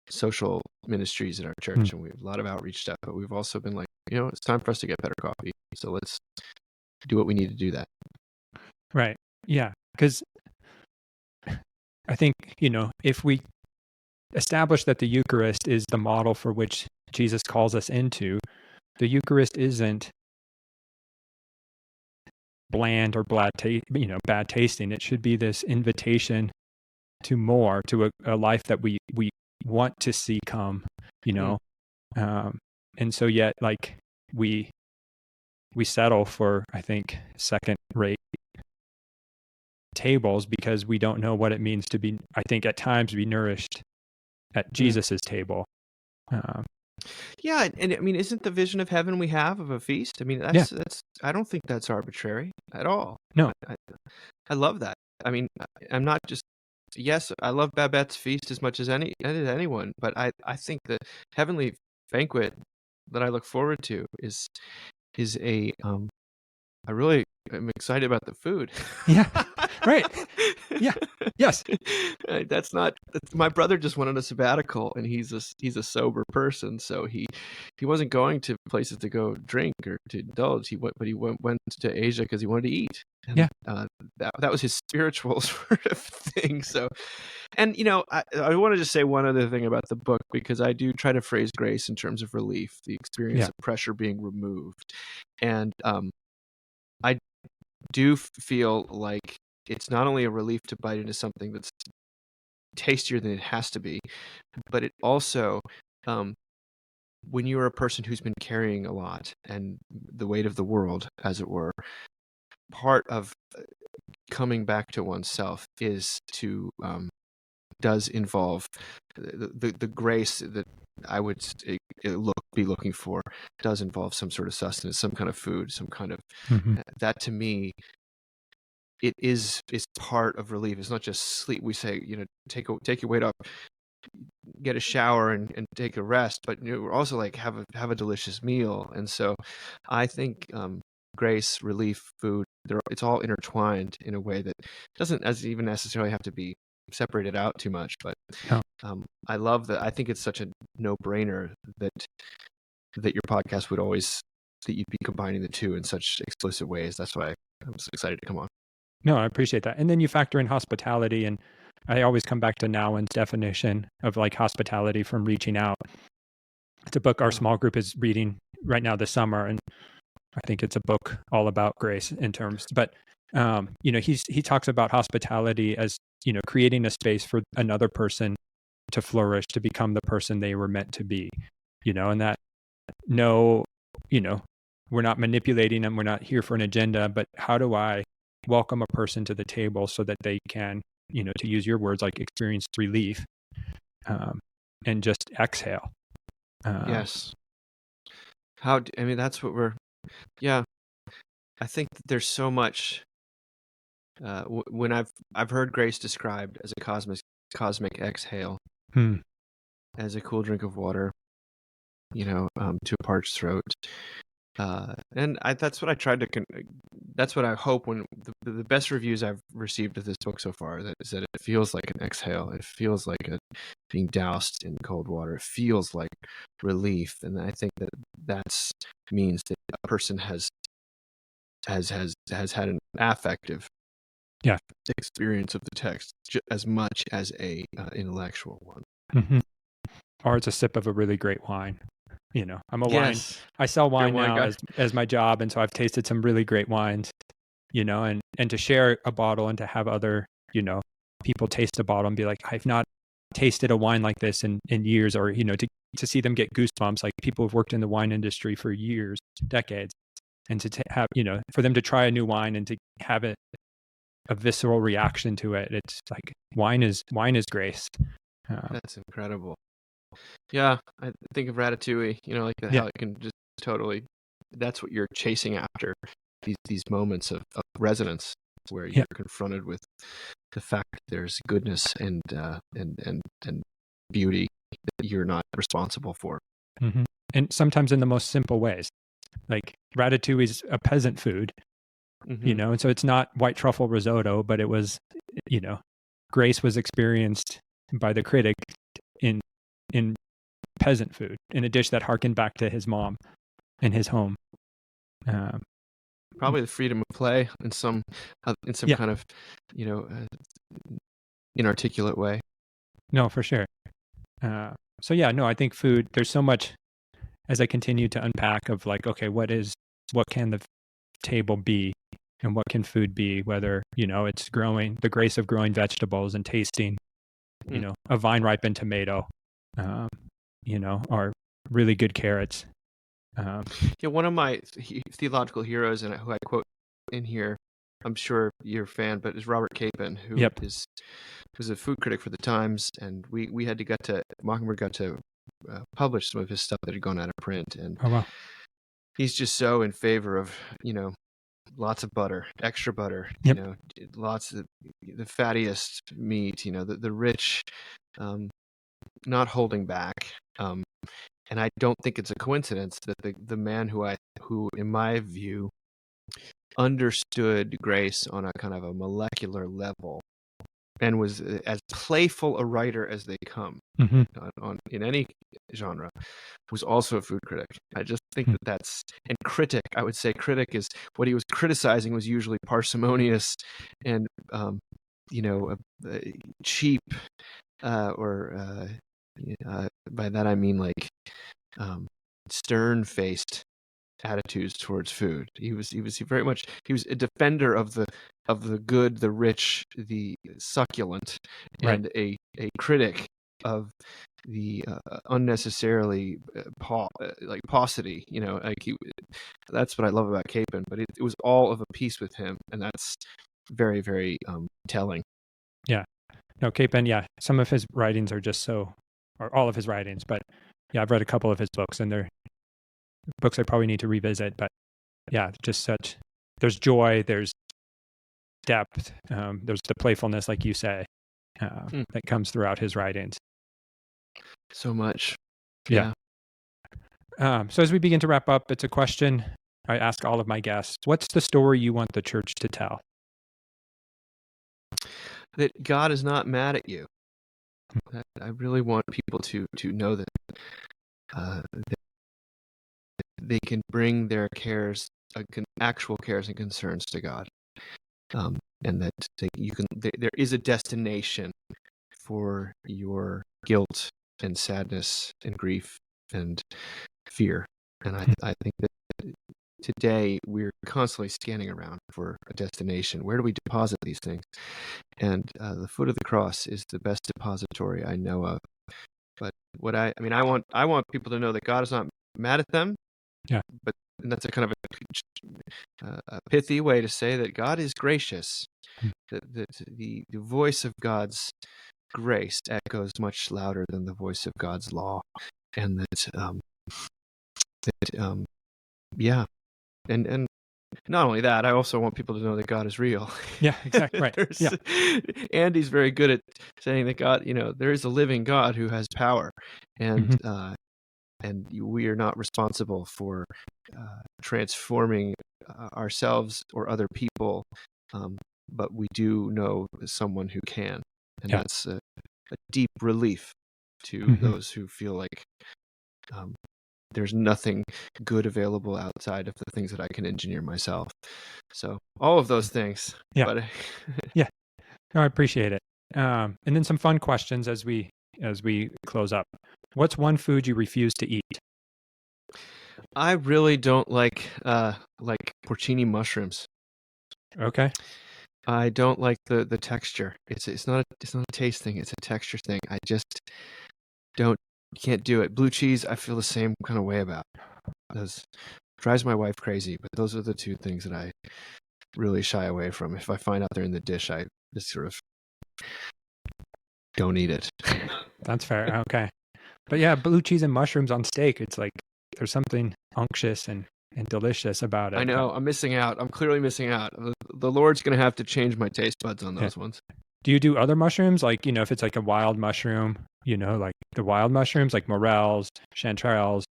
social ministries in our church, and we have a lot of outreach stuff, but we've also been like, it's time for us to get better coffee, so let's do what we need to do that. Right. Yeah. Because I think, if we establish that the Eucharist is the model for which Jesus calls us into, the Eucharist isn't bland or bad tasting. It should be this invitation to more, to a life that we want to see come, and so yet, like, we settle for, I think, second-rate tables because we don't know what it means to be, I think, at times be nourished at Jesus's table. Yeah, and I mean, isn't the vision of heaven we have of a feast? I mean, that's I don't think that's arbitrary at all. No. I love that. I mean, I'm not just, yes, I love Babette's feast as much as anyone, but I think the heavenly banquet that I look forward to is a I really am excited about the food. Yeah. Right. Yeah. Yes. That's my brother just went on a sabbatical, and he's a sober person, so he wasn't going to places to go drink or to indulge. He went to Asia because he wanted to eat. And, yeah. That was his spiritual sort of thing. So, and I want to just say one other thing about the book, because I do try to phrase grace in terms of relief, the experience of pressure being removed, and I do feel like it's not only a relief to bite into something that's tastier than it has to be, but it also, when you're a person who's been carrying a lot and the weight of the world, as it were, part of coming back to oneself does involve the grace that I would be looking for, does involve some sort of sustenance, some kind of food, some kind of that. To me, it is part of relief. It's not just sleep. We say, take your weight off, get a shower and take a rest, but we're also like have a delicious meal. And so I think grace, relief, food, it's all intertwined in a way that doesn't even necessarily have to be separated out too much. But I love that. I think it's such a no-brainer that your podcast would always, that you'd be combining the two in such explicit ways. That's why I'm so excited to come on. No, I appreciate that. And then you factor in hospitality, and I always come back to Nouwen's definition of like hospitality from reaching out. It's a book our small group is reading right now this summer, and I think it's a book all about grace in terms, but he talks about hospitality as, creating a space for another person to flourish, to become the person they were meant to be, and that we're not manipulating them. We're not here for an agenda, but how do I welcome a person to the table so that they can, to use your words, like experience relief, and just exhale. Yes. That's what I think that there's so much, when I've heard grace described as a cosmic exhale, as a cool drink of water, to a parched throat. And that's what I tried to, that's what I hope when the best reviews I've received of this book so far, is that it feels like an exhale. It feels like being doused in cold water. It feels like relief. And I think that means that a person has had an affective experience of the text as much as a intellectual one. Mm-hmm. Or it's a sip of a really great wine. I'm a wine. I sell wine now as my job, and so I've tasted some really great wines. And to share a bottle and to have other people taste a bottle and be like, I've not tasted a wine like this in years, or, to see them get goosebumps, like people who've worked in the wine industry for years, decades, and to have, for them to try a new wine and to have a visceral reaction to it. It's like wine is grace. That's incredible. Yeah, I think of Ratatouille, like how it can just totally, that's what you're chasing after, these moments of resonance where you're confronted with the fact that there's goodness and beauty that you're not responsible for. Mm-hmm. And sometimes in the most simple ways. Like Ratatouille is a peasant food, and so it's not white truffle risotto, but it was, grace was experienced by the critic in peasant food, in a dish that harkened back to his mom and his home. Probably the freedom of play in some kind of, inarticulate way. No, for sure. I think food, there's so much, as I continue to unpack, of like, okay, what can the table be, and what can food be, whether, it's growing, the grace of growing vegetables and tasting, a vine ripened tomato, or really good carrots. One of my theological heroes, and who I quote in here, I'm sure you're a fan, but is Robert Capon, who was a food critic for the Times, and we had to Mockingbird got to publish some of his stuff that had gone out of print, and he's just so in favor of lots of butter, extra butter, lots of the fattiest meat, the rich, not holding back. And I don't think it's a coincidence that the man who in my view understood grace on a kind of a molecular level and was as playful a writer as they come in any genre, was also a food critic. I just think that's, and critic, I would say critic is, what he was criticizing was usually parsimonious and cheap, or by that I mean like stern-faced attitudes towards food. He was a defender of the good, the rich, the succulent, and a critic of the unnecessarily paucity. That's what I love about Capon. But it was all of a piece with him, and that's very, very telling. Yeah. No, Capon. Yeah, some of his writings are just so, or all of his writings, but yeah, I've read a couple of his books, and they're books I probably need to revisit. But yeah, just there's joy, there's depth, there's the playfulness, like you say, that comes throughout his writings. So much. Yeah. So as we begin to wrap up, it's a question I ask all of my guests. What's the story you want the church to tell? That God is not mad at you. I really want people to know that they can bring their cares, actual cares and concerns to God, and that there is a destination for your guilt and sadness and grief and fear. And I think that today we're constantly scanning around for a destination. Where do we deposit these things? And the foot of the cross is the best depository I know of. But I want people to know that God is not mad at them. Yeah. But that's a kind of a pithy way to say that God is gracious. That the voice of God's grace echoes much louder than the voice of God's law, and and not only that, I also want people to know that God is real. Yeah, exactly. Right. Yeah. Andy's very good at saying that God, there is a living God who has power, and we are not responsible for transforming ourselves or other people, but we do know someone who can, and that's a deep relief to those who feel like there's nothing good available outside of the things that I can engineer myself. So all of those things. Yeah. But yeah. No, I appreciate it. And then some fun questions as we close up. What's one food you refuse to eat? I really don't like porcini mushrooms. Okay. I don't like the texture. It's not a taste thing. It's a texture thing. I just don't can't do it. Blue cheese, I feel the same kind of way about. Those drives my wife crazy, but those are the two things that I really shy away from. If I find out they're in the dish, I just sort of don't eat it. That's fair. Okay. But yeah, blue cheese and mushrooms on steak, it's like there's something unctuous and delicious about I it. know, I'm missing out. I'm clearly missing out. The Lord's going to have to change my taste buds on Yeah. those ones. Do you do other mushrooms? Like, if it's like a wild mushroom, like the wild mushrooms, like morels, chanterelles.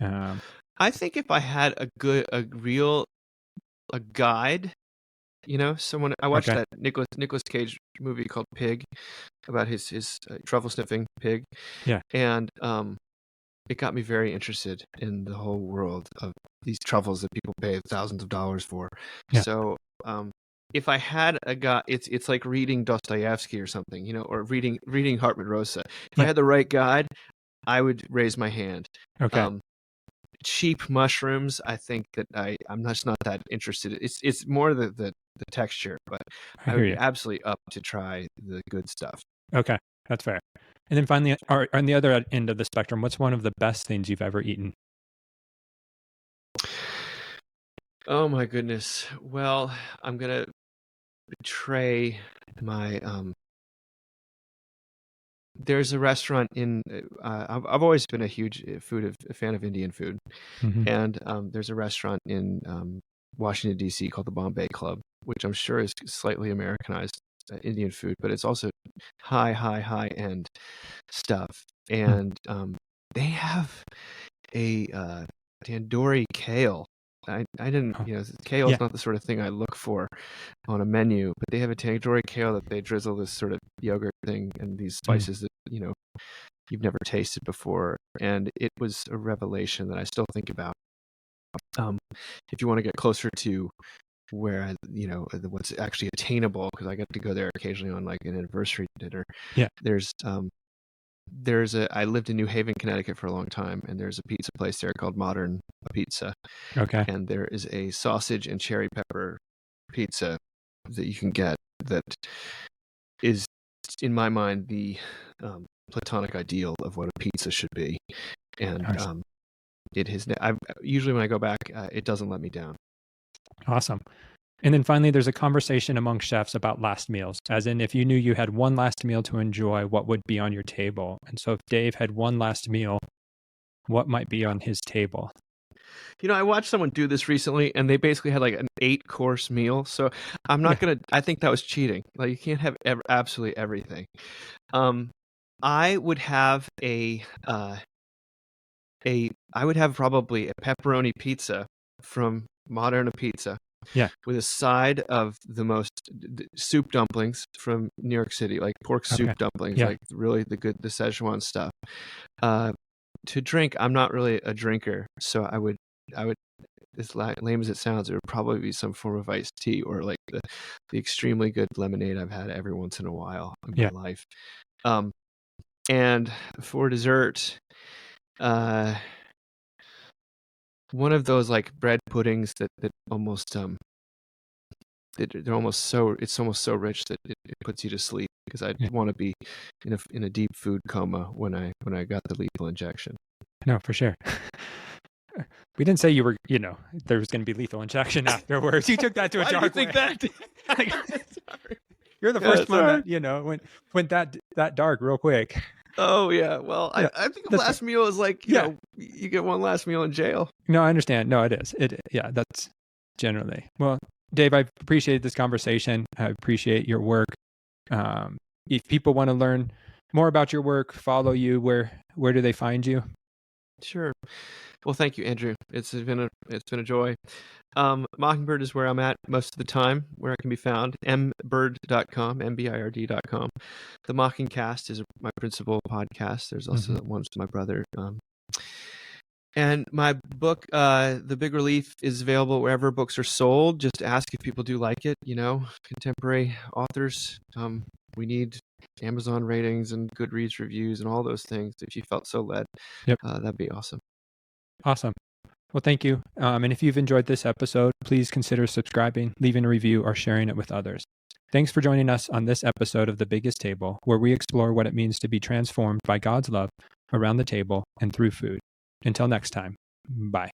I think if I had a guide, someone, I watched Okay. that Nicolas Cage movie called Pig about his truffle sniffing pig. Yeah. And it got me very interested in the whole world of these truffles that people pay thousands of dollars for. Yeah. So if I had a guy, it's like reading Dostoevsky or something, or reading Hartmut Rosa. If I had the right guide, I would raise my hand. Okay. Cheap mushrooms, I think that I'm just not that interested. It's more the texture, but I would be absolutely up to try the good stuff. Okay, that's fair. And then finally, on the other end of the spectrum, what's one of the best things you've ever eaten? Oh my goodness. Well, I'm gonna betray my there's a restaurant in I've always been a huge fan of Indian food. Mm-hmm. And there's a restaurant in Washington D.C. called the Bombay Club, which I'm sure is slightly Americanized Indian food, but it's also high end stuff. And they have a tandoori kale. I didn't, kale is not the sort of thing I look for on a menu, but they have a tandoori kale that they drizzle this sort of yogurt thing and these spices that, you've never tasted before. And it was a revelation that I still think about. If you want to get closer to where, what's actually attainable, because I get to go there occasionally on like an anniversary dinner. Yeah. I lived in New Haven, Connecticut for a long time, and there's a pizza place there called Modern Pizza. Okay. And there is a sausage and cherry pepper pizza that you can get that is, in my mind, the platonic ideal of what a pizza should be. And it has. Usually when I go back, it doesn't let me down. Awesome. And then finally, there's a conversation among chefs about last meals, as in if you knew you had one last meal to enjoy, what would be on your table? And so if Dave had one last meal, what might be on his table? I watched someone do this recently, and they basically had like an 8-course meal. So I'm not gonna. I think that was cheating. Like, you can't have absolutely everything. I would have I would have probably a pepperoni pizza from Modern Pizza. Yeah. With a side of the most soup dumplings from New York City, like pork soup dumplings, like really the Szechuan stuff. To drink, I'm not really a drinker, so I would, as lame as it sounds, it would probably be some form of iced tea or like the extremely good lemonade I've had every once in a while in my life. And for dessert, one of those like bread puddings that almost they're almost so, it's almost so rich that it puts you to sleep, because I want to be in a deep food coma when I got the lethal injection. No, for sure. We didn't say you were, there was going to be lethal injection afterwards. You took that to a dark way. Why do you think that? You're the first one that, went that dark real quick. Oh yeah. Well, I think the last meal is like, you get one last meal in jail. No, I understand. No, it is. That's generally. Well, Dave, I appreciated this conversation. I appreciate your work. If people want to learn more about your work, follow you, where do they find you? Sure. Well, thank you, Andrew. It's been a joy. Mockingbird is where I'm at most of the time, where I can be found. mbird.com, mbird.com. The Mockingcast is my principal podcast. There's also one with my brother. And my book, The Big Relief, is available wherever books are sold. Just ask if people do like it. Contemporary authors. We need Amazon ratings and Goodreads reviews and all those things. If you felt so led, that'd be awesome. Awesome. Well, thank you. And if you've enjoyed this episode, please consider subscribing, leaving a review, or sharing it with others. Thanks for joining us on this episode of The Biggest Table, where we explore what it means to be transformed by God's love around the table and through food. Until next time, bye.